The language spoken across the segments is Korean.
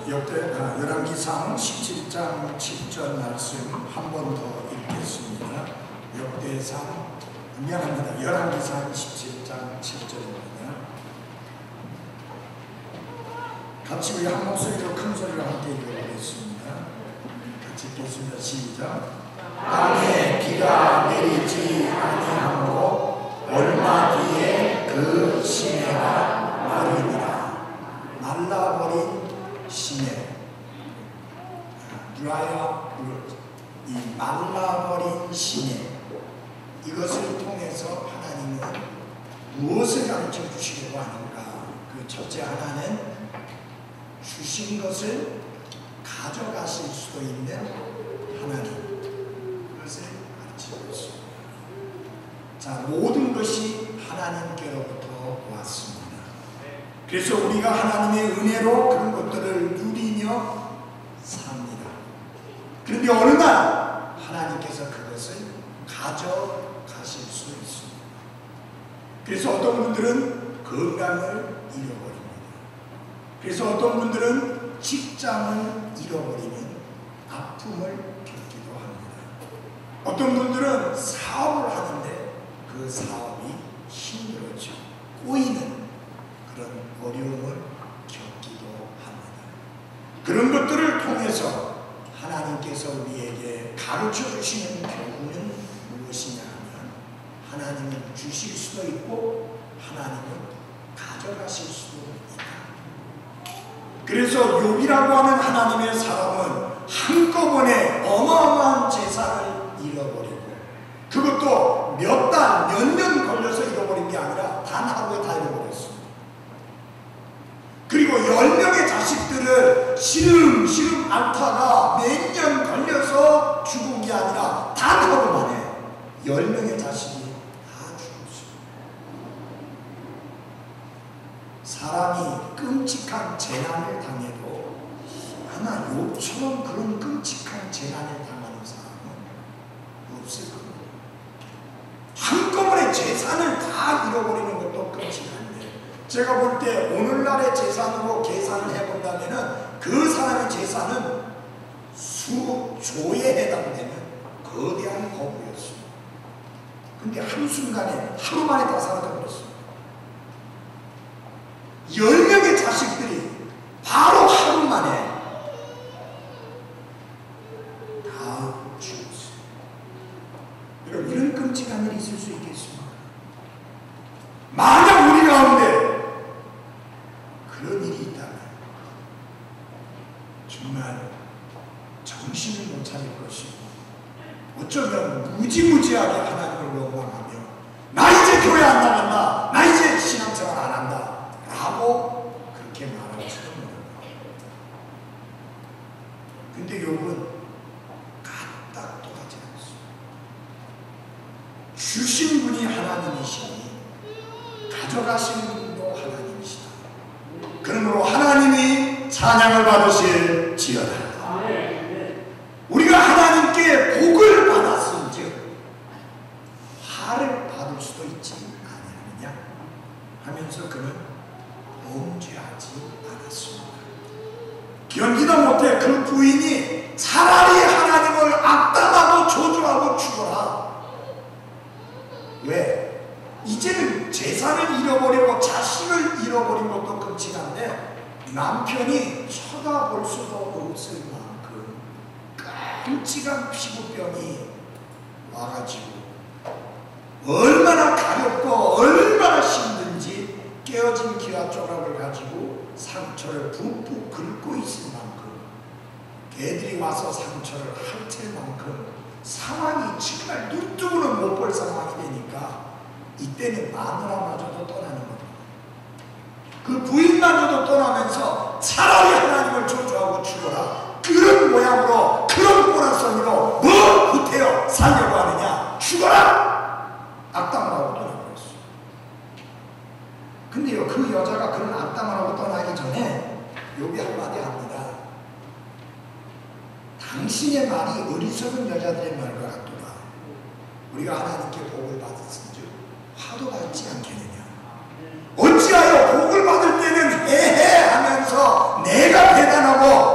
열왕기상 17장 7절 말씀 한 번 더 읽겠습니다. 열왕기상 17장 7절입니다. 같이 우리 한 목소리로 큰 소리로 함께 읽어보겠습니다. 같이 읽겠습니다. 시작. 땅에 비가 내리지 아니하므로 얼마 뒤에 그 시내가 마르니라. 말라버린 시내, 이 말라버린 시내, 이것을 통해서 하나님은 무엇을 가르쳐 주시려고 하는가? 그 첫째 하나는 주신 것을 가져가실 수도 있는 하나님, 그것을 가르치고 있습니다. 자, 모든 것이 하나님께로부터 왔습니다. 그래서 우리가 하나님의 은혜로 그런 것들을 누리며 삽니다. 그런데 어느 날 하나님께서 그것을 가져가실 수 있습니다. 그래서 어떤 분들은 건강을 잃어버립니다. 그래서 어떤 분들은 직장을 잃어버리는 아픔을 겪기도 합니다. 어떤 분들은 사업을 하는데 그 사업이 힘들어져 꼬이는 그런 어려움을 겪기도 합니다. 그런 것들을 통해서 하나님께서 우리에게 가르쳐 주시는 교훈은 무엇이냐 하면, 하나님은 주실 수도 있고 하나님은 가져가실 수도 있다. 그래서 욥이라고 하는 하나님의 사람은 한꺼번에 어마어마한 재산을 잃어버리고, 그것도 몇 달, 몇 년 걸려서 잃어버린 게 아니라 단 하루에 다 잃어버렸습니다. 그리고 10명의 자식들을 시름시름 앓다가 몇 년 걸려서 죽은 게 아니라 단 하루 만에 10명의 자식이 다 죽었습니다. 사람이 끔찍한 재난을 당해도 아마 욥처럼 그런 끔찍한 재난을 당하는 사람은 없을 겁니다. 한꺼번에 재산을 다 잃어버리는 것도 끔찍한데, 제가 볼 때 오늘날의 재산으로 계산을 해본다면 그 사람의 재산은 수조에 해당되는 거대한 거부였습니다. 근데 한순간에 하루 만에 다 사라져버렸습니다. 10명의 자식들이 바로 하루 만에 다 죽었어요. 여러분, 이런 끔찍한 일이 있을 수 있겠습니까? 만약 우리 가운데 그런 일이 있다면 정말 정신을 못 차릴 것이고, 어쩌면 무지무지하게 하나님을 원망하며 나 이제 교회 안 나간다, 나 이제 신앙생활 안 한다 라고 그렇게 말할지도 모릅니다. 근데 욥은 까딱도 하지 않습니다. 주신 분이 하나님이시니 가져가신 분도 하나님이시다. 그러므로 하나님이 찬양을 받으실지어다. 우리가 하나님께 복을 받았은즉 화를 받을 수도 있지 아니하느냐 하면서 그는 범죄하지 않았습니다. 견디다 못해 그 부인이 차라리 하나님을 악담하고 저주하고 죽어라. 왜? 이제는 재산을 잃어버리고 자식을 잃어버린 것도 끔찍한데 남편이 쳐다볼 수도 없을 만큼 끔찍한 피부병이 와가지고 얼마나 가렵고 얼마나 힘든지 깨어진 기와조각을 가지고 상처를 푹푹 긁고 있을 만큼, 개들이 와서 상처를 핥을 만큼 상황이 정말 눈뜨고는 못 볼 상황이 되니까 이때는 마누라마저도 떠나는 겁니다. 그 부인마저도 떠나면서 차라리 하나님을 저주하고 죽어라, 그런 모양으로 그런 꼬라서니로 뭐 후퇴어 살려고 하느냐, 죽어라 악담을 하고 떠나버렸어요. 근데요, 그 여자가 그런 악담을 하고 떠나기 전에 욥이 한마디 합니다. 당신의 말이 어리석은 여자들의 말과 같도다. 우리가 하나님께 복을 받았은즉 화도 받지 않겠느냐. 어찌하여 복을 받을 때는 해해 하면서 내가 대단하고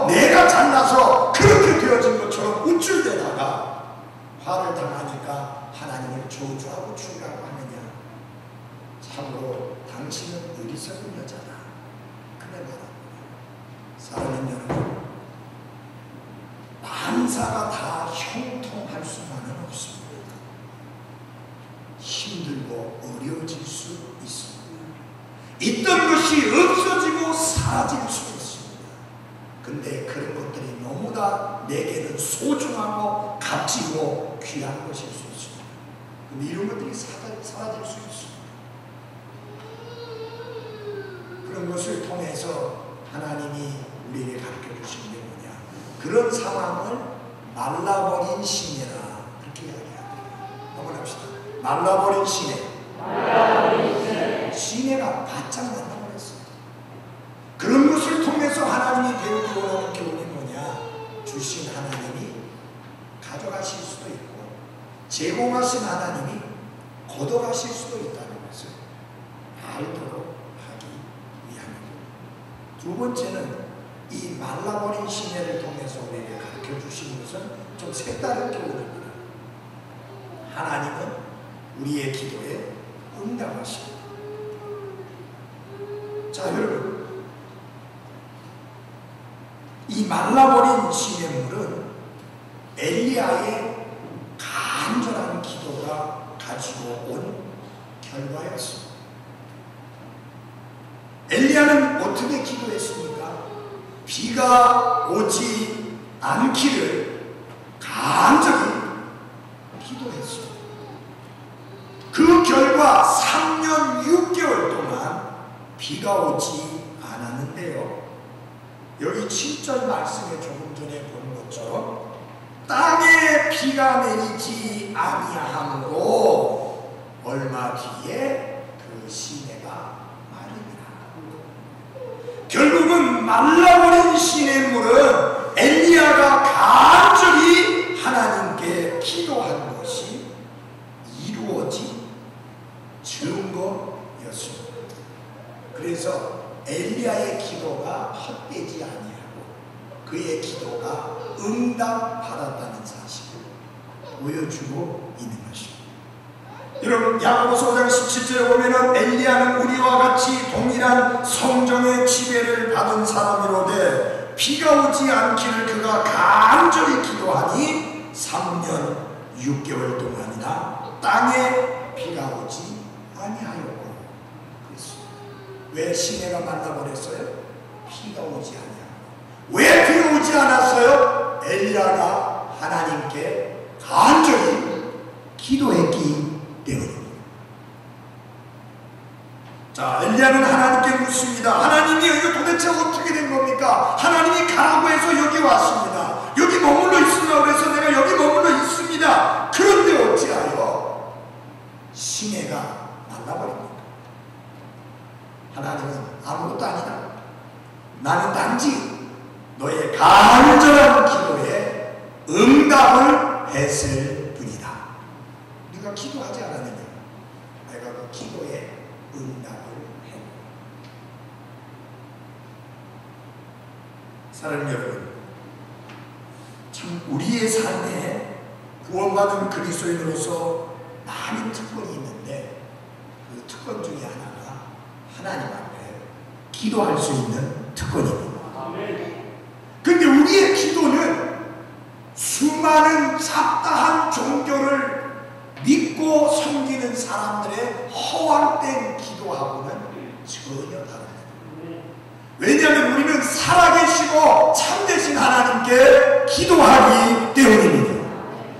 사랑하는 여러분, 만사가 다 형통할 수만은 없습니다. 힘들고 어려워질 수 있습니다. 있던 것이 없어지고 사라질 수 있습니다. 근데 그런 것들이 너무나 내게는 소중하고 값지고 귀한 것일 수 있습니다. 근데 이런 것들이 사라질 수 있습니다. 그런 것을 통해서 하나님이 우리에게 가르쳐 주신 게 뭐냐, 그런 상황을 말라버린 시내라, 그렇게 이야기합니다. 한번 합시다. 말라버린 시내. 시내가 바짝 말라버렸어요. 그런 것을 통해서 하나님이 배우기 원하는 교훈이 뭐냐, 주신 하나님이 가져가실 수도 있고 제공하신 하나님이 걷어가실 수도 있다는 것을 알도록 하기 위함입니다. 두 번째는 이 말라버린 시내를 통해서 우리에게 가르쳐 주신 것은 좀 색다른 교훈입니다. 하나님은 우리의 기도에 응답하십니다. 자, 여러분, 이 말라버린 시냇물은 엘리야의 간절한 기도가 가지고 온 결과였습니다. 엘리야는 어떻게 기도했습니까? 비가 오지 않기를 간절히 기도했습니다. 그 결과 3년 6개월 동안 비가 오지 않았는데요, 여기 7절 말씀에 조금 전에 본 것처럼 땅에 비가 내리지 아니하므로 얼마 뒤에 그 시내가 마르니라. 결국은 말라버린 시냇물은 엘리야가 간절히 하나님께 기도한 것이 이루어진 증거였습니다. 그래서 엘리야의 기도가 헛되지 아니하고 그의 기도가 응답받았다는 사실을 보여주고 있는 것입니다. 여러분, 야고보서 5장 17절에 보면은 엘리야는 우리와 같이 동일한 성령의 지배를 받은 사람이로되 비가 오지 않기를 그가 간절히 기도하니 3년 6개월 동안이나 땅에 비가 오지 아니하였고 그랬습니다. 왜 시내가 말라버렸어요? 비가 오지 아니하고. 왜 비가 오지 않았어요? 엘리야가 하나님께 간절히 기도했기 때문입니다. 자, 엘리야는 하나님께 묻습니다. 하나님이 이거 도대체 어떻게 된 겁니까? 하나님이 가라고 해서 여기 왔습니다. 여기 머물러 있으라고 해서 내가 여기 머물러 있습니다. 그런데 어찌하여 시내가 말라버립니까? 하나님은 아무것도 아니다. 나는 단지 너의 간절한 기도에 응답을 했을 뿐이다. 네가 기도하지 않았느냐? 내가 그 기도에 응답을 해. 사랑하는 여러분, 참 우리의 삶에 구원받은 그리스도인으로서 많은 특권이 있는데 그 특권 중에 하나가 하나님 앞에 기도할 수 있는 특권입니다. 근데 우리의 기도는 수많은 잡다한 종교를 믿고 섬기는 사람들의 허황된 기도하고는 전혀 다릅니다. 왜냐하면 우리는 살아계시고 참되신 하나님께 기도하기 때문입니다.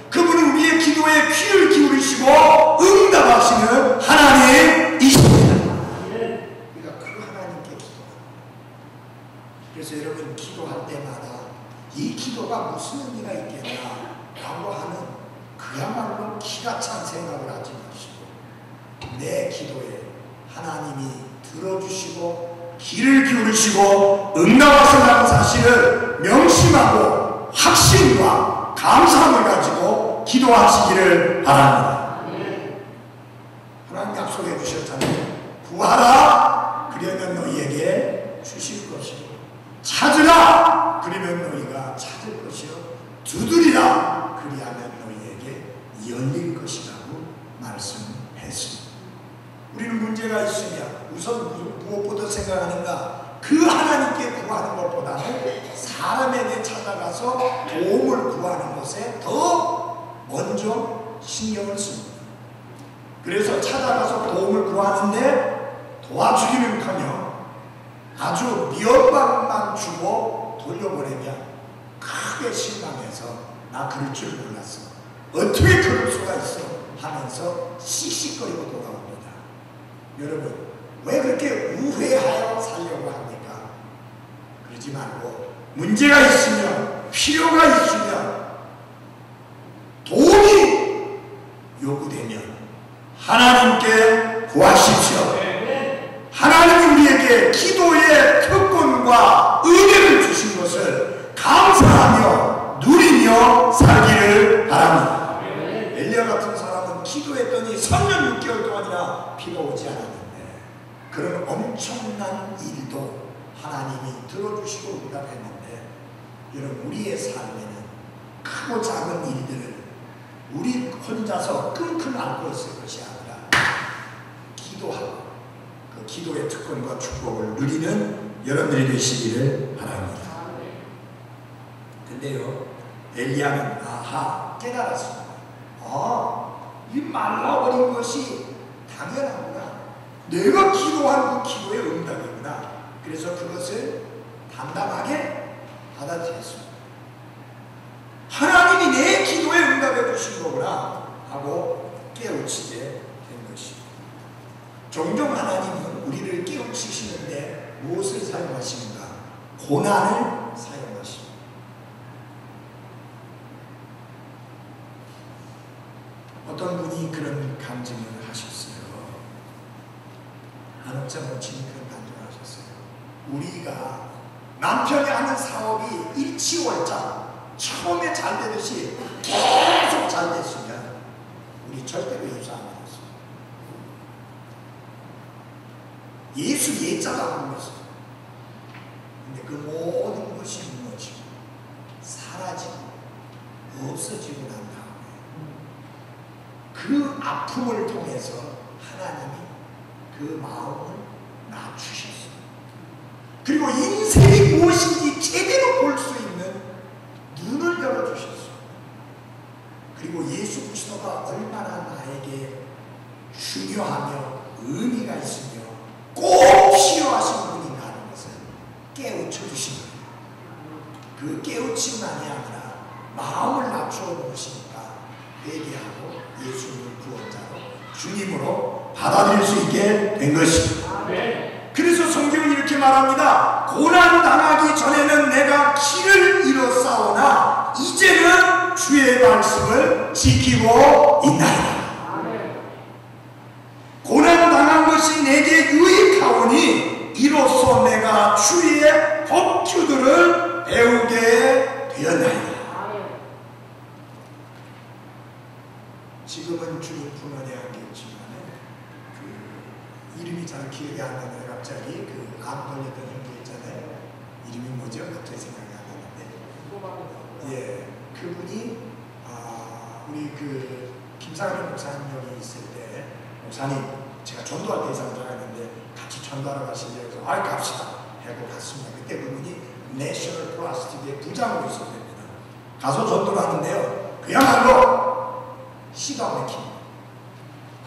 그분은 우리의 기도에 귀를 기울이시고 응답하시는 하나님이십니다. 우리가 그 하나님께 기도합니다. 그래서 여러분, 기도할 때마다 이 기도가 무슨 의미가 있겠나 라고 하는 그야말로 기가 찬 생각을 하지 마시고 내 기도에 하나님이 들어주시고 귀를 기울이시고 응답하신다는 사실을 명심하고 확신과 감사함을 가지고 기도하시기를 바랍니다. 하나님 약속해 주셨잖아요. 구하라 그러면 너희에게 주실 것이고 찾으라 그러면 너희가 찾을 것이요 두드리라 그리하면 너희에게 열릴 것이라고 말씀했습니다. 우리는 문제가 있으면 우선 무엇부터 생각하는가? 그 하나님께 구하는 것보다는 사람에게 찾아가서 도움을 구하는 것에 더 먼저 신경을 씁니다. 그래서 찾아가서 도움을 구하는데 도와주기는커녕 아주 미움만 주고 돌려보내면 크게 실망해서 나 그럴 줄 몰랐어, 어떻게 그럴 수가 있어 하면서 씩씩거리고 돌아옵니다. 여러분, 왜 그렇게 우회하여 살려고 합니까? 그러지 말고 문제가 있으면, 필요가 있으면, 도움이 요구되면 하나님께 구하십시오. 하나님이 우리에게 기도의 특권과 은혜를 주신 것을 감사하며 누리며 살기를 바랍니다. 엘리야 같은 사람은 기도했더니 3년 6개월 동안이나 비가 오지 않았는데, 그런 엄청난 일도 하나님이 들어주시고 응답했는데, 여러분, 우리의 삶에는 크고 작은 일들을 우리 혼자서 끙끙 앓고 있을 것이 아니라 기도하고 그 기도의 특권과 축복을 누리는 여러분들이 되시기를 바랍니다. 근데요, 엘리야는 깨달았습니다. 이 말라버린 것이 당연하구나, 내가 기도한 그 기도의 응답이구나. 그래서 그것을 담담하게 받아들였습니다. 하나님이 내 기도에 응답해 주신 거구나 하고 깨우치게 된 것입니다. 종종 하나님은 우리를 깨우치시는데 무엇을 사용하시는가? 고난을 사용하십니다. 어떤 분이 그런 간증을 하셨어요. 한옥자 모친이 그런 간증을 하셨어요. 우리가 남편이 하는 사업이 일치월장 처음에 잘 되듯이 계속 잘 됐으면 우리 절대로 예수 안 믿었어요. 예수 예자가 안 믿었어요. 근데 그 모든 것이 무너지고 사라지고 없어지고 난 다음에 그 아픔을 통해서 하나님이 그 마음을 낮추셨어요. 그리고 인생이 무엇인지 제대로 볼 수 있는 눈을 열어주셨어요. 그리고 예수 그리스도가 얼마나 나에게 중요하며 의미가 있으며 꼭 필요하신 분인가 하는 것을 깨우쳐 주신 거예요. 그 깨우침만이 아니라 마음을 낮추어 놓으시니까 회개하고 예수님을 구원자로 주님으로 받아들일 수 있게 된 것입니다. 그래서 성경은 이렇게 말합니다. 고난 당하기 전에는 내가 길을 잃었사오나 이제는 주의 말씀을 지키고 있나이다. 고난 당한 것이 내게 유익하오니 이로써 내가 주의 법규들을 배우게 되었나이다. 지금은 주님 품 안에 안겼지만 이름이 잘 기억이 안 나는데 갑자기 그 암 걸렸던 형제 있잖아요. 이름이 뭐죠? 갑자기 생각이 안 나는데, 예, 그분이 우리 그 김상현 목사님이 있을 때, 목사님 제가 전도할 때 이상을 나갔는데 같이 전도하러 가시려고 해서 갑시다 하고 갔습니다. 그때 그분이 내셔널 플라스틱의 부장으로 있었답니다. 가서 전도를 하는데요, 그야말로 시가 막힙니다.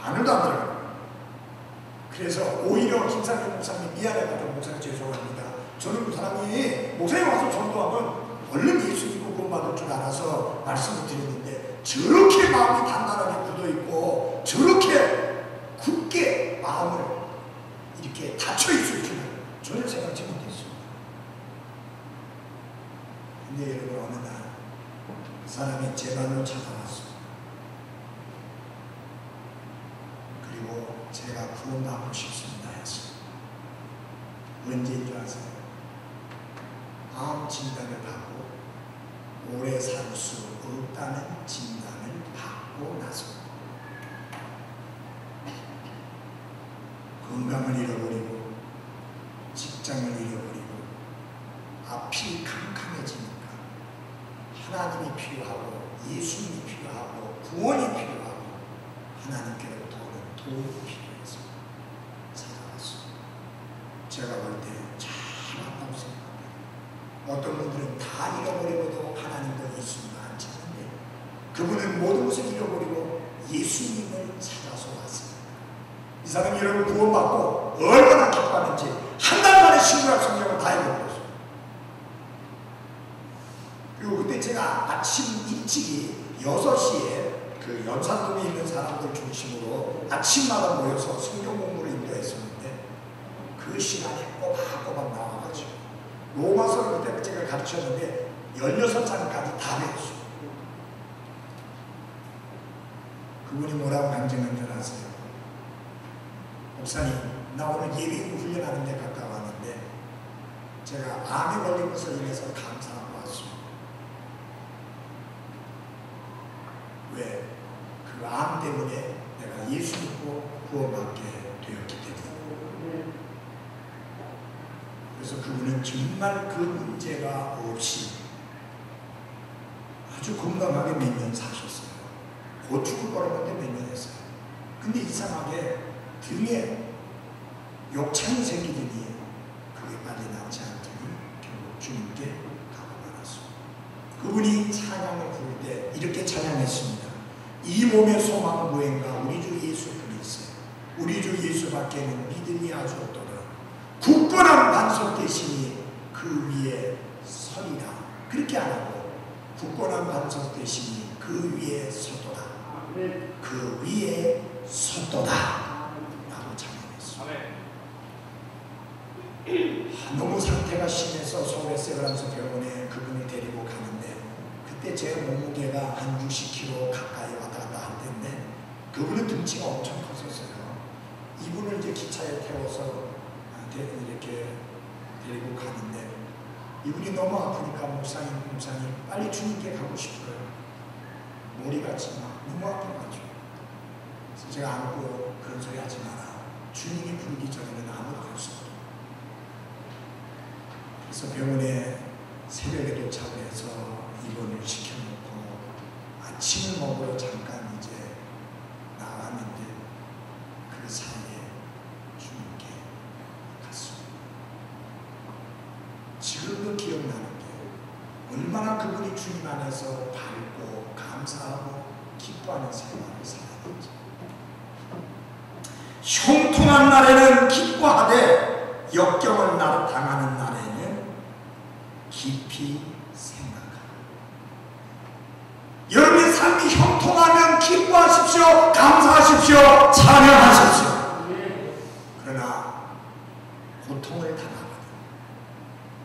바늘도 안 들어가요. 그래서 오히려 김상현 목사님 미안해가지고 목사님 죄송합니다. 저는 그 사람이 목사님 와서 전도하면 얼른 예수 믿고 구원받을 줄 알아서 말씀을 드렸는데 저렇게 마음이 단단하게 굳어있고 저렇게 굳게 마음을 이렇게 닫혀있을 줄은 전혀 생각지 못했습니다. 근데 여러분, 어느 날 그 사람이 제 방으로 찾아왔습니다. 그리고 제가 구원받고 싶습니다 했어요. 언제인 줄 아세요? 암 진단을 받고 오래 살 수 없다는 진단을 받고 나서 건강을 잃어버리고 직장을 잃어버리고 앞이 캄캄해지니까 하나님이 필요하고 예수님이 필요하고 구원이 필요하고 하나님께로부터 오는 도움이 필요해서 찾아왔어요. 제가 볼 때 참 어떤 분들은 다 잃어버리고도 하나님도 예수님과 함께 하는데 그분은 모든 것을 잃어버리고 예수님을 찾아서 왔어요. 이 사람이 여러분 구원받고 얼마나 기뻐하는지 한 달 만에 신구약 성경을 다 읽어버렸어요. 그리고 그때 제가 아침 일찍이 6시에 그 연산동에 있는 사람들 중심으로 아침마다 모여서 성경 공부를 인도했었는데 그 시간에 꼬박꼬박 나와가지고 로마서를 그때 제가 가르쳤는데 16장까지 다 배웠어요. 그분이 뭐라고 간증한 줄 아세요? 목사님, 나 오늘 예비군 훈련하는 데 갔다 왔는데 제가 암에 걸린 것을 인해서 감사하고 왔어요. 왜? 그 암 때문에 내가 예수 믿고 구원받게 되었기 때문에. 그래서 그분은 정말 그 문제가 없이 아주 건강하게 몇 년 사셨어요. 곧 죽을 거라는데 몇 년 했어요. 근데 이상하게 등에 욕창이 생기더니 그게 빨리 낫지 않더니 결국 주님께 가고 말았어요. 그분이 찬양을 부를 때 이렇게 찬양했습니다. 이 몸의 소망은 무엇인가? 우리 주 예수 그리스도. 우리 주 예수밖에는 믿음이 아주 없도다. 굳건한 반석 대신이 그 위에 서리라. 그렇게 안 하고 굳건한 반석 대신이 그 위에 서도다. 그 위에 섰도다 라고 찬양했어요. 너무 상태가 심해서 서울의 세브란스 병원에 그분을 데리고 가는데 그때 제 몸무게가 한 60kg 가까이 왔다 갔다 할 텐데 그분은 등치가 엄청 컸었어요. 이분을 이제 기차에 태워서 이렇게 데리고 가는데 이분이 너무 아프니까 목사님 빨리 주님께 가고 싶어요. 머리같이 막 너무 아파가지고. 그래서 제가 안고 그런 소리 하지 마라. 주님이 부르기 전에는 아무도 갈 수 없다. 그래서 병원에 새벽에 도착을 해서 입원을 시켜놓고 아침을 먹으러 잠깐 이제 나왔는데 그 사이에 주님께 갔습니다. 지금도 기억나는 게 얼마나 그분이 주님 안에서 밝고 감사하고 기뻐하는 생활을 살았는지. 형통한 날에는 기뻐하되 역경을 당하는 날에는 깊이 생각하라. 여러분의 삶이 형통하면 기뻐하십시오. 감사하십시오. 찬양하십시오. 그러나 고통을 당하거든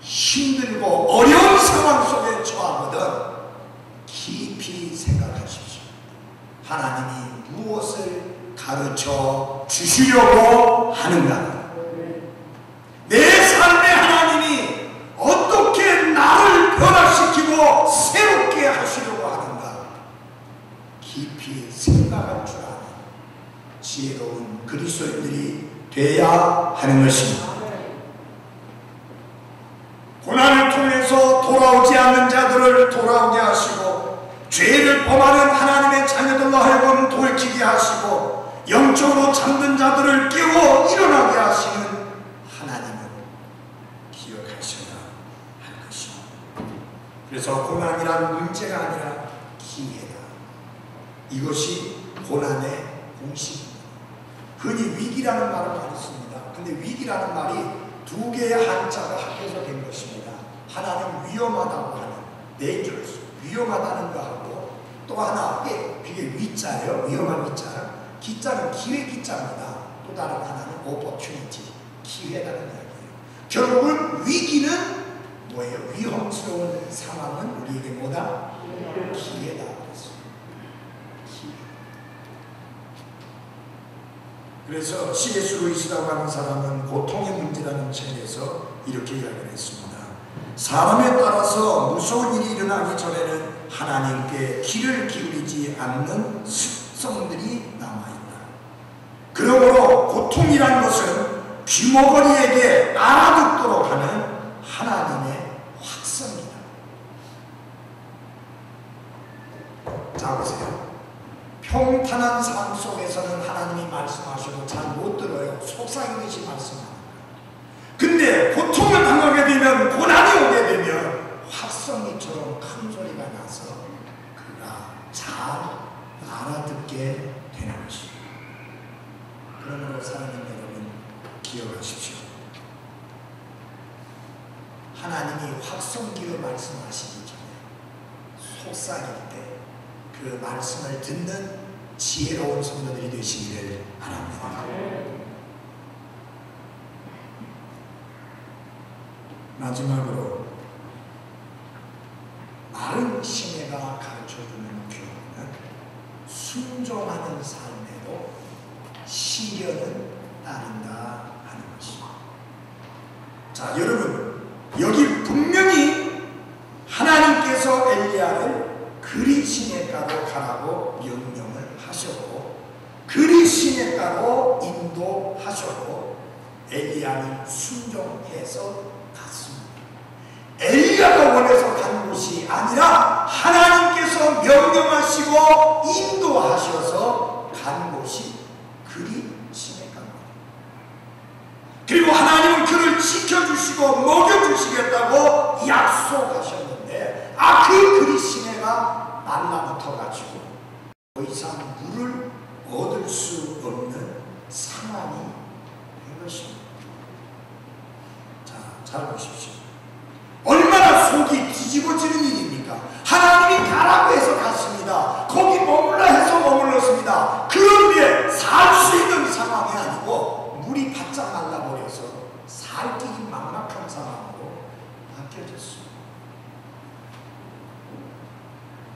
힘들고 어려운 상황 속에 처하거든 깊이 생각하십시오. 하나님이 무엇을 가르쳐 주시려고 하는가? 내 삶의 하나님이 어떻게 나를 변화시키고 새롭게 하시려고 하는가? 깊이 생각할 줄 아는 지혜로운 그리스도인들이 돼야 하는 것입니다. 고난을 통해서 돌아오지 않는 자들을 돌아오게 하시고 죄를 범하는 하나님의 자녀들로 하여금 돌이키게 하시고 영적으로 잠든 자들을 깨워 일어나게 하시는 하나님을 기억하셔야 할 것입니다. 그래서 고난이란 문제가 아니라 기회다. 이것이 고난의 공식입니다. 흔히 위기라는 말을 많이 씁니다. 근데 위기라는 말이 두 개의 한자가 합해서 된 것입니다. 하나는 위험하다고 하는 dangerous, 위험하다는 거하고 또 하나 그게 위자예요. 위험한 위자. 기자는 기회 기자입니다. 또 다른 하나는 opportunity, 기회라는 이야기예요. 결국은 위기는 뭐예요? 위험스러운 상황은 우리에게 뭐다? 기회다. 그래서 C.S. 루이스라고 하는 사람은 고통의 문제라는 책에서 이렇게 이야기를 했습니다. 사람에 따라서 무서운 일이 일어나기 전에는 하나님께 귀를 기울이지 않는 습성들이 남아있다. 그러므로 고통이란 것은 귀머거리에게 알아듣도록 하는 하나님의 확성이다. 자 보세요. 평탄한 삶 속에서는 하나님이 말씀하셔도 잘 못 들어요. 속삭이듯이 말씀합니다. 근데 고통을 당하게 되면, 고난이 오게 되면 큰 소리가 나서 그가 잘 알아듣게 되는 것입니다. 그러므로 사랑하는 여러분, 기억하십시오. 하나님이 확성기로 말씀하시기 전에 속삭일 때 그 말씀을 듣는 지혜로운 성도들이 되시기를 바랍니다. 마지막으로 마른 시내가 가르쳐주는 교훈은 순종하는 삶에도 시련은 따른다 하는 것입니다. 자, 여러분, 여기 분명히 하나님께서 엘리야를 그리 시내가로 가라고 명령을 하셨고 그리 시내가로 인도하셨고 엘리야는 순종해서 갔습니다. 엘리야가 원해서 간 곳이 아니라 하나님께서 명령하시고 인도하셔서 간 곳이 그리 시내가입니다. 그리고 하나님은 그를 지켜주시고 먹여주시겠다고 약속하셨는데 그 그리 시내가 말라붙어가지고 더 이상 물을 얻을 수 없는 상황이 된 것입니다. 자, 잘 보십시오. 얼마나 속이 뒤집어지는 일입니까? 하나님이 가라고 해서 갔습니다. 거기 머물라 해서 머물렀습니다. 그런데 살 수 있는 상황이 아니고 물이 바짝 말라버려서 살기 막막한 상황으로 바뀌어졌습니다.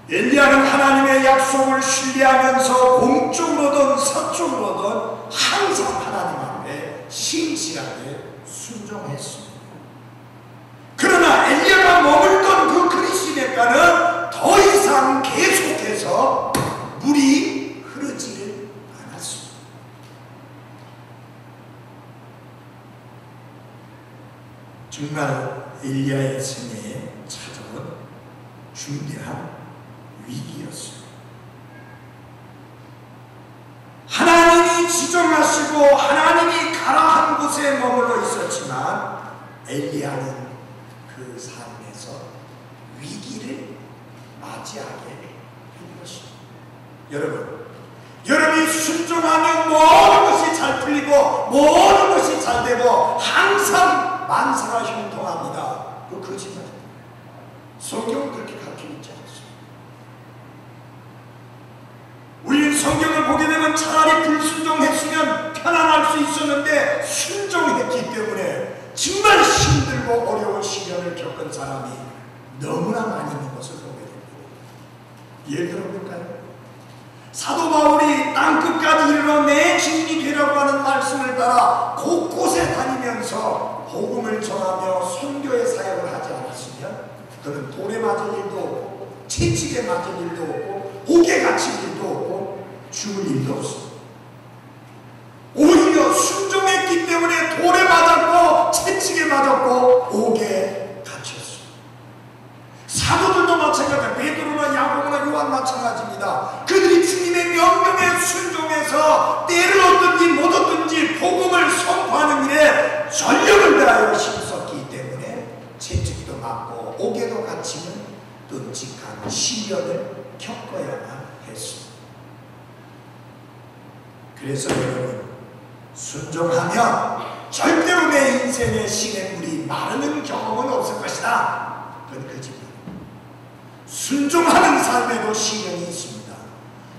엘리야는 하나님의 약속을 신뢰하면서 동쪽으로든 서쪽으로든 항상 하나님 앞에 신실하게 순종했습니다. 그러나 엘리야가 머물던 그 그리시네가는 더 이상 계속해서 물이 흐르지를 않았습니다. 정말 엘리야의 생애에 찾아온 중대한 위기였습니다. 하나님이 지정하시고 하나님이 가라 한 곳에 머물러 있었지만 엘리야는 그 삶에서 위기를 맞이하게 된 것입니다. 여러분이 순종하면 모든 것이 잘 풀리고 모든 것이 잘 되고 항상 만사가 형통합니다. 그 거짓말입니다. 성경은 그렇게 가르쳐 있지 않습니다. 우리는 성경을 보게 되면 차라리 불순종했으면 편안할 수 있었는데 순종했기 때문에 정말 힘들고 어려운 시련을 겪은 사람이 너무나 많이 있는 것을 보게 됩니다. 예를 들어볼까요? 사도 바울이 땅끝까지 이르러 내 증인이 되라고 하는 말씀을 따라 곳곳에 다니면서 복음을 전하며 선교의 사역을 하지 않았으면 그는 돌에 맞을 일도 없고 채찍에 맞을 일도 없고 옥에 갇힐 일도 없고 죽을 일도 없습니다. 오히려 순종했기 때문에 돌에 맞았고 채찍에 맞았고 옥에 갇혔습니다. 사도들도 마찬가지입니다. 베드로나 야고보나 요한 마찬가지입니다. 그들이 주님의 명령에 순종해서 때를 얻든지 못 얻든지 복음을 선포하는 일에 전력을 다하여 힘썼기 때문에 채찍도 맞고 옥에도 갇히는 끔찍한 시련을 겪어야만 했습니다. 그래서 여러분, 순종하면 절대로 내 인생의 시냇물이 마르는 경험은 없을 것이다. 그건 거짓말입니다. 순종하는 삶에도 시련이 있습니다.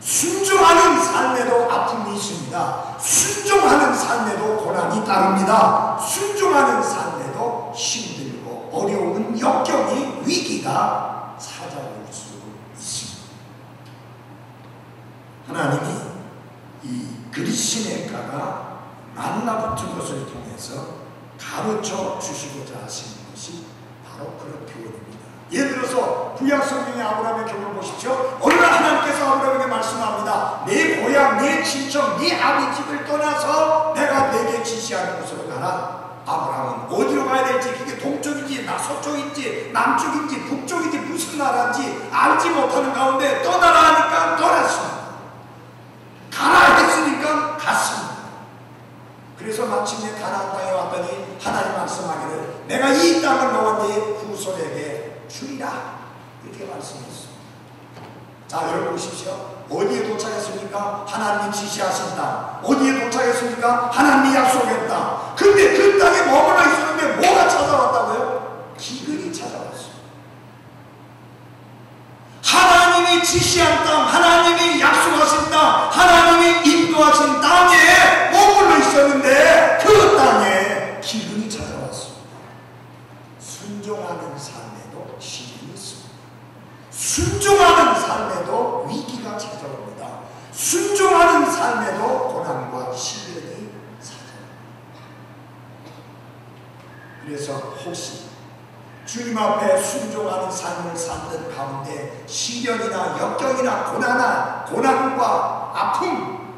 순종하는 삶에도 아픔이 있습니다. 순종하는 삶에도 고난이 따릅니다. 순종하는 삶에도 힘들고 어려운 역경이 위기가 찾아올 수 있습니다. 하나님이 이 그리시네가가 말라붙은 것을 통해서 가르쳐 주시고자 하시는 것이 바로 그런 교훈입니다. 예를 들어서 구약 성경의 아브라함의 경우를 보십시오. 어느 날 하나님께서 아브라함에게 말씀합니다. 내 고향, 내 친척, 네 아비 집을 떠나서 내가 내게 지시하는 곳으로 가라. 아브라함은 어디로 가야 될지, 그게 동쪽인지 서쪽인지 남쪽인지 북쪽인지 무슨 나라인지 알지 못하는 가운데 떠나라 하니까 떠났습니다. 가라 했으니까 갔습니다. 그래서 마침내 가나안 땅에 왔더니 하나님 말씀하기를 내가 이 땅을 너와 네 후손에게 주리라. 그렇게 말씀했습니다. 자, 여러분 보십시오. 어디에 도착했습니까? 하나님이 지시하신 땅. 어디에 도착했습니까? 하나님이 약속했다. 근데 그 땅에 머물러 있었는데 뭐가 찾아왔다고요? 기근이 찾아왔어요. 하나님이 지시한 땅, 하나님이 약속하신 땅, 하나님이 인도하신 땅에 머물러 있었는데 그 땅에 기근이 찾아왔습니다. 순종하는 삶에도 시련이 있습니다. 순종하는 삶에도 위기가 찾아옵니다. 순종하는 삶에도 고난과 시련이 찾아옵니다. 그래서 혹시 주님 앞에 순종하는 삶을 살던 가운데 시련이나 역경이나 고난과 아픔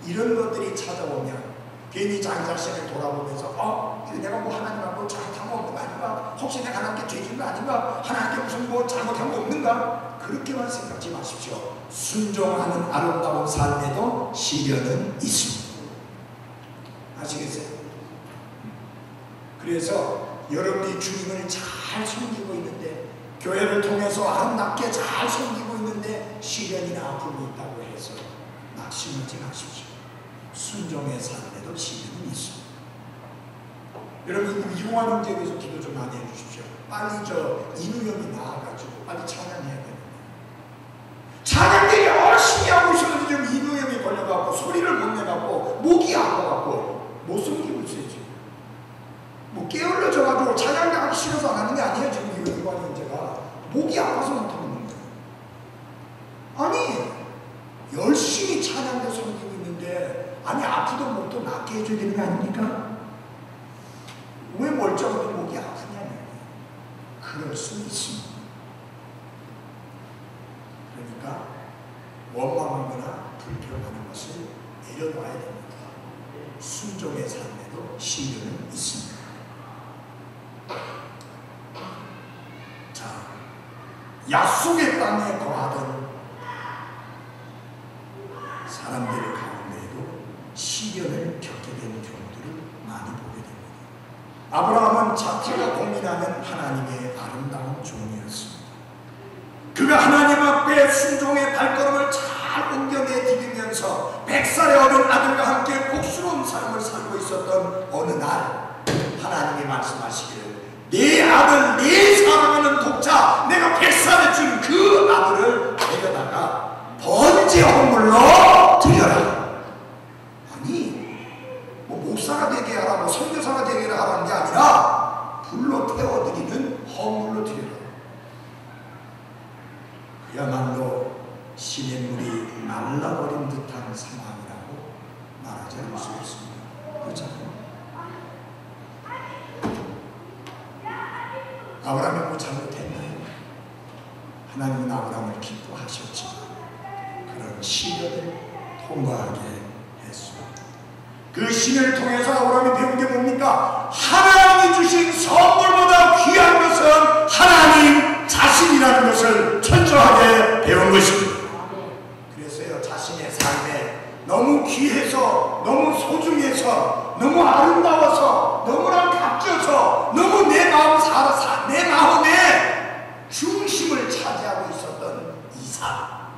이런 것들이 찾아오면 괜히 자기 자신을 돌아보면서 내가 뭐 하나님하고 잘못한 거 없는 거 아닌가? 혹시 내가 하나님께 죄진 거 아닌가? 하나님께 무슨 뭐 잘못한 거 없는가? 그렇게만 생각하지 마십시오. 순종하는 아름다운 삶에도 시련은 있습니다. 아시겠어요? 그래서 여러분이 주님을 잘 섬기고 있는데, 교회를 통해서 아름답게 잘 섬기고 있는데 시련이나 아픔이 있다고 해서 낙심하지 마십시오. 순종의 삶에도 시련이 있습니다. 여러분, 이용하는 문제에 대해서 기도 좀 많이 해주십시오. 빨리 인후염이 나와가지고 빨리 찬양해야 됩니다. 찬양대 열심히 하고 있었는데 좀 인후염이 걸려갖고 소리를 못 내갖고 목이 아파갖고 못 숨기고 있어요. 지금 뭐 게을러져가지고 찬양대 하기 싫어서 안 하는 게 아니에요. 지금 이용하는 문제가 목이 아파서 못하는 거예요. 아니 열심히 찬양대 섬기고 있는데 아프던 목도 낫게 해줘야 되는 거 아닙니까? 왜 멀쩡한 목이 아프냐는 그럴 수 있습니다. 그러니까 원망하거나 불평하는 것을 내려놔야 됩니다. 순종의 삶에도 시련은 있습니다. 자, 약속의 땅에 거하던 사람들 가운데에도 시련을 겪게 되는 경우들을 많이 보게 됩니다. 아브라함은 자기가 고민하는 하나님의 아름다운 종이었습니다. 그가 하나님 앞에 순종의 발걸음을 잘 옮겨내디디면서 100살의 어린 아들과 함께 복스러운 삶을 살고 있었던 어느 날 하나님이 말씀하시기를 내 아들, 내 사랑하는 독자, 내가 100살에 준 그 아들을 데려다가 번제 헌물로 드려라. 아니 뭐 목사가 되게 하라, 뭐 선교사가 되게 하라는 게 아니라 불로 태워드리는 헌물로 드려라. 그야말로 시냇물이 말라버린 듯한 상황이라고 말하지 않을 수 없습니다. 그렇잖아요. 아브라함이 뭐 잘못했나요? 하나님은 아브라함을 기뻐하셨지만 그런 시련을 통과하게 했습니다. 그 시련을 통해서 아브라함이 배운 게 뭡니까? 하나님이 주신 선물보다 귀한 것은 하나님 자신이라는 것을 철저하게 배운 것입니다. 그래서요, 자신의 삶에 너무 귀해서, 너무 소중해서, 너무 아름다워서, 너무나 값져서, 너무 내 마음의 중심을 차지하고 있었던 이삭,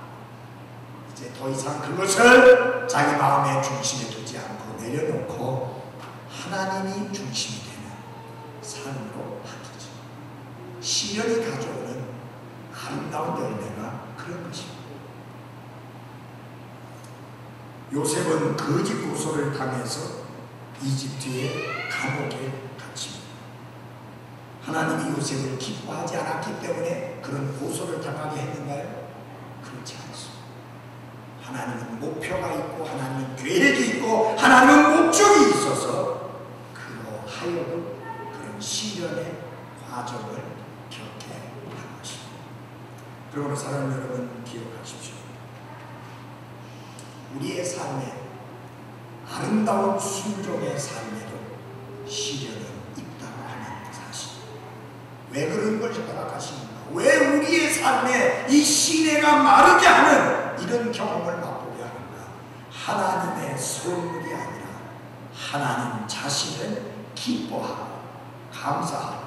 이제 더 이상 그것을 자기 마음의 중심에 두지 않고 내려놓고 하나님이 중심이 되는 삶으로 바뀌죠. 시련이 가져오는 아름다운 열매가 그런 것입니다. 요셉은 거짓 고소를 당해서 이집트의 감옥에 갇힙니다. 하나님이 요셉을 기뻐하지 않았기 때문에 그런 고소를 당하게 했는가요? 그렇지 않습니다. 하나님은 목표가 있고 하나님은 계획이 있고 하나님은 목적이 있어서 그로 하여금 그런 시련의 과정을 겪게 한 것입니다. 그러므로 사랑하는 여러분, 기억하십시오. 우리의 삶에 아름다운 순종의 삶에도 시련은 있다고 하는 사실. 왜 그런 걸 허락하시는가? 왜 우리의 삶에 이 시내가 마르게 하는 이런 경험을 맛보게 하는가? 하나님의 선물이 아니라 하나님 자신을 기뻐하고 감사하고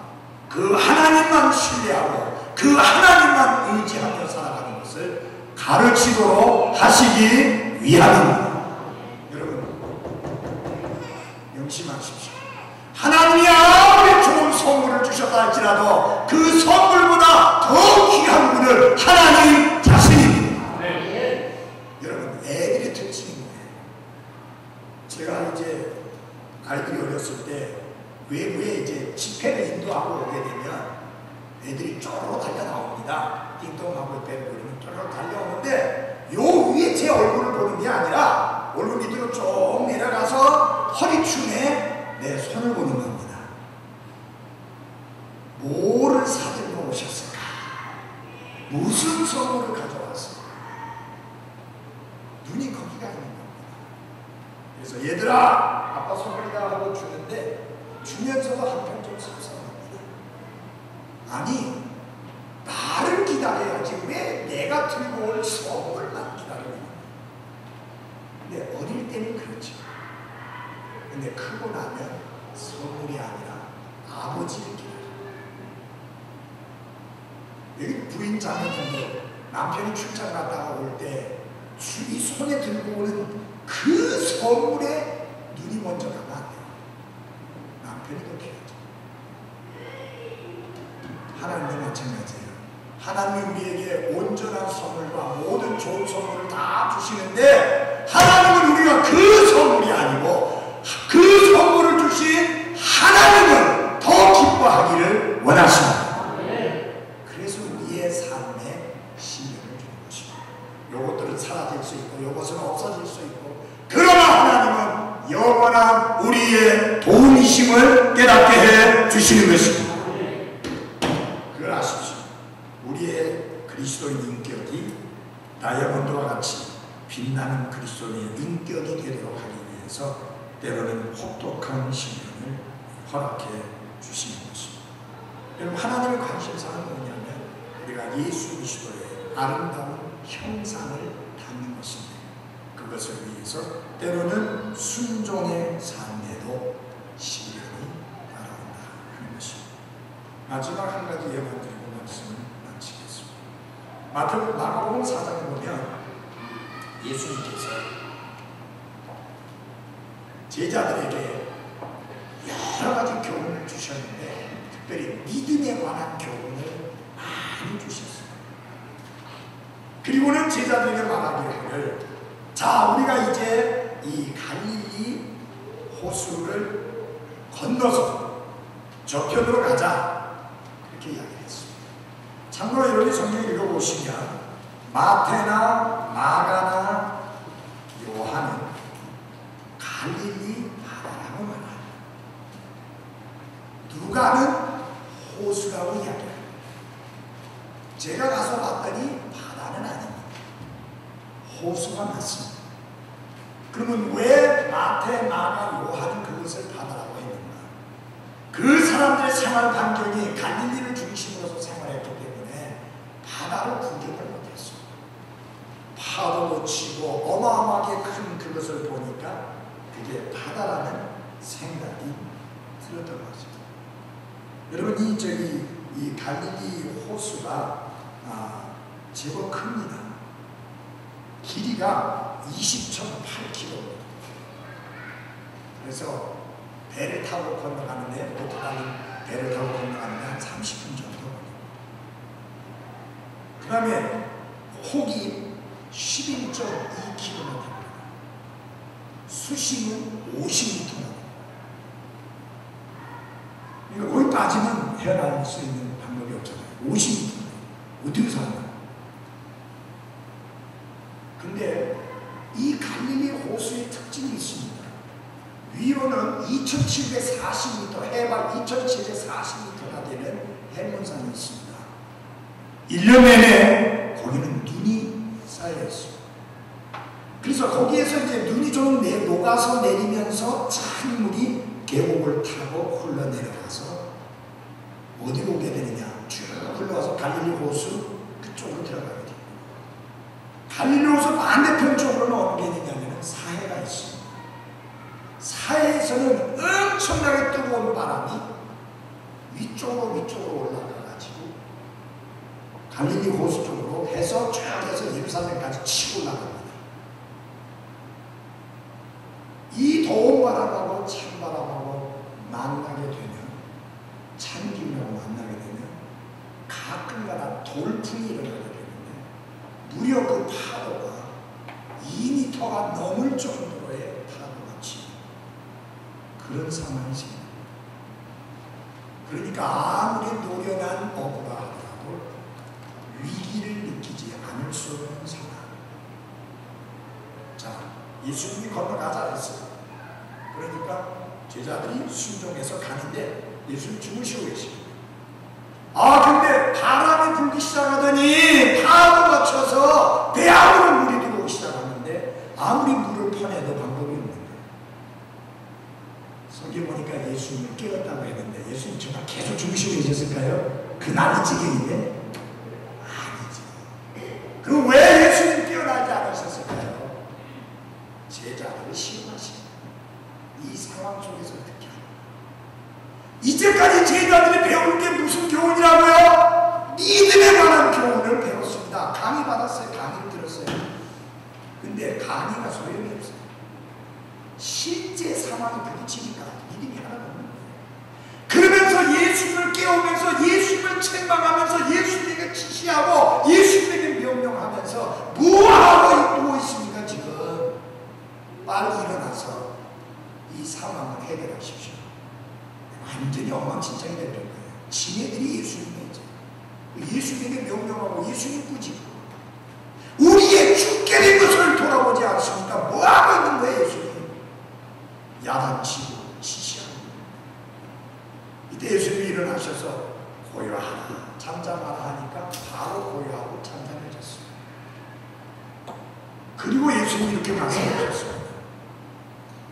그 하나님만 신뢰하고 그 하나님만 하나님만 의지하며 살아가는 것을 가르치도록 하시기 위함입니다. 여러분 명심하십시오. 하나님이 아무리 좋은 선물을 주셨다 할지라도 그 선물보다 더 귀한 분을 하나님 자신입니다. 네. 여러분 애들의 특징인 거예요. 제가 이제 아이들이 어렸을 때 외부에 이제 집회를 인도하고 오게 되면 애들이 쪼르르 달려 나옵니다. 띵동하고 배를 그리면 쪼르르 달려오는데 요 위에 제 얼굴을 보는 게 아니라 얼굴 밑으로 쭉 내려가서 허리춤에 내 손을 보는 겁니다. 뭐를 사들고 오셨을까? 무슨 선물을 가져왔을까? 눈이 거기가 있는 겁니다. 그래서 얘들아 아빠 선물이다 하고 주는데 주면서도 한편 좀 섭섭합니다. 아니 나를 기다려야지 왜 내가 들고 올 선물만 기다리는 거야. 근데 어릴 때는 그렇죠. 근데 크고 나면 선물이 아니라 아버지를 기다려. 여기 부인 자매님들 남편이 출장 갔다가 올 때 이 손에 들고 오는 그 선물에 눈이 먼저 가면 안 돼요. 남편이 더 귀하죠. 하나님도 마찬가지예요. 하나님이 우리에게 온전한 선물과 모든 좋은 선물을 다 주시는데 하나님은 우리가 그 선물이 아니고 그 선물을 주신 하나님을 더 기뻐하기를 원하십니다. 그래서 우리의 삶에 신경을 주는 것입니다. 요것들은 사라질 수 있고 요것은 없어질 수 있고 그러나 하나님은 영원한 우리의 도움이심을 깨닫게 해 주시는 것입니다. 그걸 아십시오. 우리의 그리스도의 인격이 다이아몬드와 같이 빛나는 그리스도의 인격이 되도록 하기 위해서 때로는 혹독한 시련을 허락해 주시는 것입니다. 여러분 하나님의 관심사는 뭐냐면 우리가 예수 그리스도의 아름다운 형상을 담는 것입니다. 그것을 위해서 때로는 순종의 삶에도 시련이 따라온다 하는 것입니다. 마지막 한 가지 예만 드리고 말씀을 마치겠습니다. 마가복음 4장에 보면 예수님께서 제자들에게 여러 가지 교훈을 주셨는데 특별히 믿음에 관한 교훈을 많이 주셨어요. 그리고는 제자들에게 말하기를 자 우리가 이제 이 갈릴리 호수를 건너서 저편으로 가자 그렇게 이야기했습니다. 참고로 여러분이 성경 읽어보시면 마태나 마가나 요한은 갈릴리 바다라고 말합니다. 누가는 호수라고 이야기합니다. 제가 가서 봤더니 바다는 아닙니다. 호수가 맞습니다. 그러면 왜 마태, 마가, 요한은 그것을 바다라고 했는가? 그 사람들의 생활 반경이 갈릴리를 중심으로서 생활했기 때문에 바다를 구경을 못했어요. 파도도 치고 어마어마하게 큰 그것을 보니까 그게 바다라는 생각이 들었던 것입니다. 여러분 이 갈릴리 호수가 제법 큽니다. 길이가 20.8km. 그래서 배를 타고 건너가는데 보트가는 배를 타고 건너가는데 한 30분 정도 걸립니다. 그 다음에 폭이 11.2km입니다. 수심은 50m입니다. 그러니까 거기 빠지면 헤어나올 수 있는 방법이 없잖아요. 50m. 어떻게 살아요? 근데 이 갈릴리 호수의 특징이 있습니다. 위로는 2740m, 해발 2740m가 되는 해문산이 있습니다. 1년 내내 거기는 눈이 쌓여 있습니다. 그래서 거기에서 이제 눈이 좀 녹아서 내리면서 찬 물이 계곡을 타고 흘러내려가서 어디로 오게 되느냐? 쭉 흘러가서 갈릴리 호수 그쪽으로 들어가게 됩니다. 갈릴리 호수 반대편 쪽으로는 어느 게 되냐면 사해가 있습니다. 사해에서는 엄청나게 뜨거운 바람이 위쪽으로 올라가가지고 갈릴리 호수 쪽으로 해서 쭉 해서 예루살렘까지 치고 나갑니다. 이 더운 바람하고 찬바람하고 만나게 되면, 찬기운하고 만나게 되면 가끔가다 돌풍이 일어나게 되는데, 무려 그 파도가 2m가 넘을 정도의 파도가 치는 그런 상황이 생깁니다. 그러니까 아무리 노련한 어부라 하더라도 위기를 느끼지 않을 수 없는 상황. 자, 예수님이 건너가자 했어요. 그러니까 제자들이 순종해서 가는데 예수님 주무시고 계십니다. 근데 바람이 불기 시작하더니 파도가 쳐서 배 안으로 물이 들어오기 시작하는데 아무리 물을 퍼내도 방법이 없는 거예요. 성경 보니까 예수님을 깨웠다고 했는데 예수님 정말 계속 주무시고 계셨을까요? 그날이 지경인데? 아니죠. 그럼 왜 예수님 깨어나지 않으셨을까요? 제자들을 시험하시고 이 상황 속에서 어떻게 하나? 이제까지 제자들이 배운 게 무슨 교훈이라고요? 믿음에 관한 교훈을 배웠습니다. 강의 받았어요. 강의를 들었어요. 근데 강의가 소용이 없어요. 실제 상황이 부딪히니까 믿음이 하나도 없는 거예요. 그러면서 예수님을 깨우면서 예수님을 책망하면서 예수님에게 지시하고 예수님에게 명령하면서 뭐하고 누워 있습니까? 지금 빨리 일어나서 이 상황을 해결하십시오. 완전히 엉망진창이 될 거예요. 지네들이 예수님이죠. 예수님에게 명령하고 예수님 꾸짖고 우리의 죽게 된 것을 돌아보지 않습니까? 뭐하고 있는 거예요? 예수님 야단치고 지시하고. 이때 예수님이 일어나셔서 고요하라 잠잠하라 하니까 바로 고요하고 잠잠해졌어요. 그리고 예수님이 이렇게 말씀하셨습니다.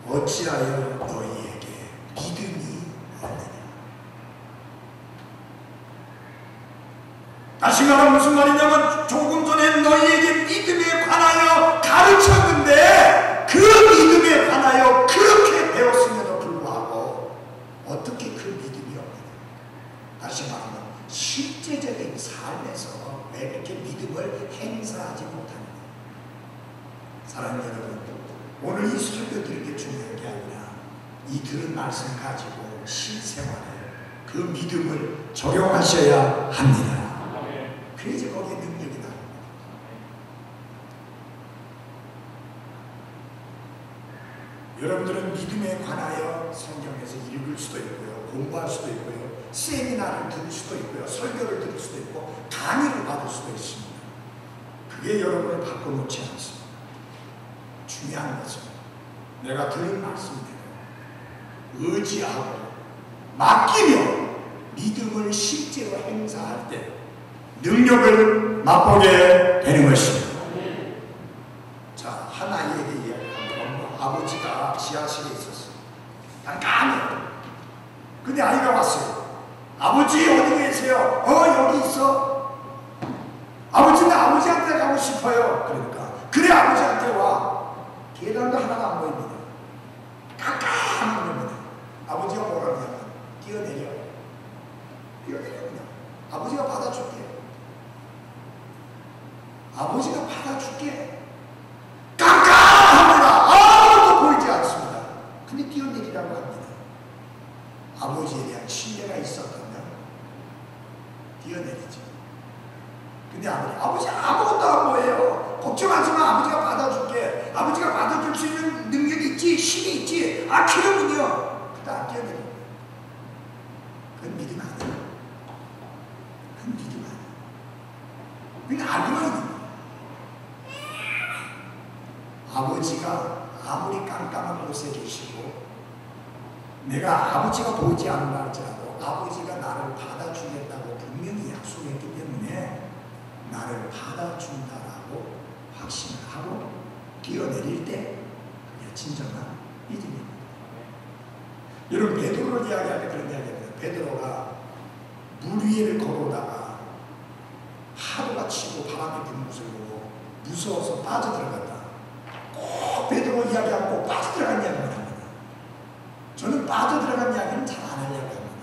어찌하여 너희에게 믿음이 없느냐. 다시 말하면 무슨 말이냐면 조금 전에 너희에게 믿음에 관하여 가르쳤는데 그 믿음에 관하여 그렇게 배웠음에도 불구하고 어떻게 그 믿음이 없느냐. 다시 말하면 실제적인 삶에서 왜 이렇게 믿음을 행사하지 못하느냐. 사랑하는 여러분, 오늘 이 설교 드리는 게 중요한 게 아니라 이 들은 말씀 가지고 실생활에 그 믿음을 적용하셔야 합니다. 그래야지 거기에 능력이 나옵니다. 여러분들은 믿음에 관하여 성경에서 읽을 수도 있고요, 공부할 수도 있고요, 세미나를 들을 수도 있고요, 설교를 들을 수도 있고 강의를 받을 수도 있습니다. 그게 여러분을 바꿔놓지 않습니다. 중요한 것은 내가 들은 말씀대로 의지하고 맡기며 믿음을 실제로 행사할 때 능력을 맛보게 되는 것입니다. 자, 한 아이에게 이야기합니다. 아버지가 지하실에 있었어요. 깜깜해요. 근데 아이가 왔어요. 아버지 어디 계세요? 여기 있어. 아버지는 아버지한테 가고 싶어요. 그러니까 그래 아버지한테 와. 계단도 하나가 안 보입니다. 깜깜한 겁니다. 아버지가 뭐라고 하면 뛰어내려. 뛰어내려 그냥. 아버지가 받아줄게. 아버지가 받아줄게. 깜깜합니다. 아무것도 보이지 않습니다. 근데 뛰어내리라고 합니다. 아버지에 대한 신뢰가 있었다면 뛰어내리죠. 근데 아버지 아무것도 안 보여요. 걱정하지 마. 아버지가 받아줄게. 아버지가 받아줄 수 있는 능력이 있지, 힘이 있지. 그러면요. 그때 안 뛰어내려. 그건 믿음 아니에요. 그건 믿음 아니에요. 그건 알고만 있는 거예요. 아버지가 아무리 깜깜한 곳에 계시고 내가 아버지가 보이지 않는다 할지라도 아버지가 나를 받아주겠다고 분명히 약속했기 때문에 나를 받아준다라고 확신을 하고 뛰어내릴 때 그게 진정한 믿음입니다. 여러분 베드로를 이야기할 때 그런 이야기합니다. 베드로가 물 위에를 걸어오다가 파도가 치고 바람이 부는 것을 보고 무서워서 빠져들어갔다. 꼭 베드로 이야기하고 빠져들어간 이야기만 합니다. 저는 빠져들어간 이야기는 잘 안 하려고 합니다.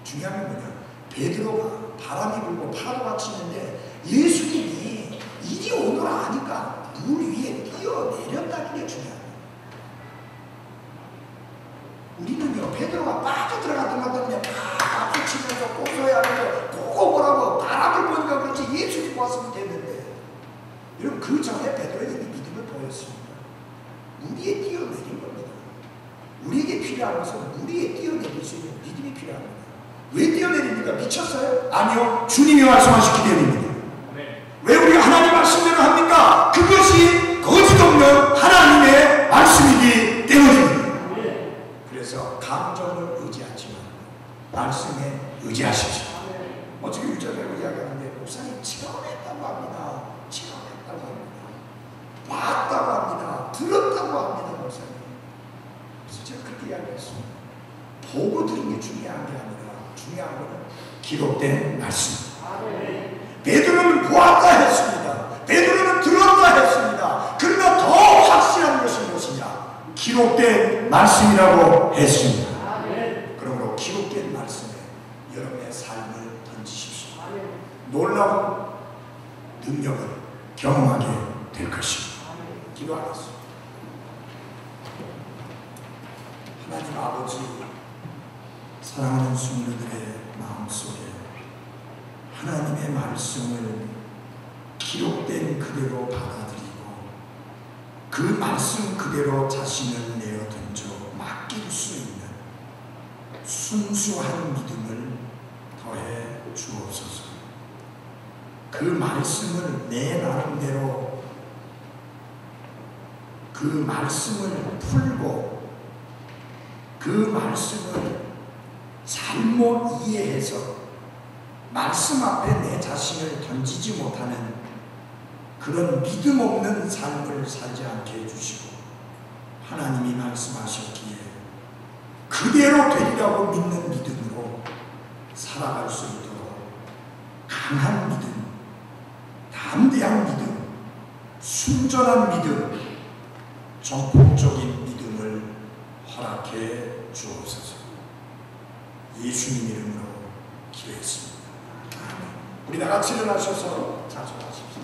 중요한 건 뭐냐, 베드로가 바람이 불고 파도가 치는데 베드로가 빠져들어갔던 것 때문에 막 박수치면서 고소해하면서 고고 뭐라고 바람을 보니까 그렇지 예수님 왔으면 됐는데, 여러분 그 전에 베드로는 이미 믿음을 보였습니다. 우리에 뛰어내린 겁니다. 우리에게 필요한 것은 우리에 뛰어내릴 수 있는 믿음이 필요합니다. 왜 뛰어내립니까? 미쳤어요? 아니요, 주님이 말씀하셨기 때문입니다. 왜 우리가 하나님 말씀대로 합니까? 그것이 거짓 없는 하나님의 말씀이기 때문입니다. 그래서 감정을 의지하지 말고 말씀에 의지하십시오. 어떻게 유전자로 이야기하는데 목사님 체험했다고 합니다. 체험했다고 합니다. 봤다고 합니다. 들었다고 합니다. 목사님. 그래서 제가 그렇게 이야기했습니다. 보고 들은 게 중요한 게 아니라 중요한 것은 기록된 말씀. 베드로는 보았다 했습니다. 베드로는 들었다 했습니다. 그러나 더 확실한 것이 무엇이냐? 기록된 말씀이라고 했습니다. 그러므로 기록된 말씀에 여러분의 삶을 던지십시오. 놀라운 능력을 경험하게 될 것입니다. 기도하겠습니다. 하나님 아버지, 사랑하는 성도들의 마음속에 하나님의 말씀을 기록된 그대로 받아들이고 그 말씀 그대로 자신을 내어 던져 맡길 수 있는 순수한 믿음을 더해 주옵소서. 그 말씀을 내 나름대로 그 말씀을 풀고 그 말씀을 잘못 이해해서 말씀 앞에 내 자신을 던지지 못하는 그런 믿음 없는 삶을 살지 않게 해주시고, 하나님이 말씀하셨기에 그대로 되리라고 믿는 믿음으로 살아갈 수 있도록 강한 믿음, 담대한 믿음, 순전한 믿음, 전폭적인 믿음을 허락해 주옵소서. 예수님 이름으로 기도했습니다. 우리 다 같이 일어나셔서 자수하십시오.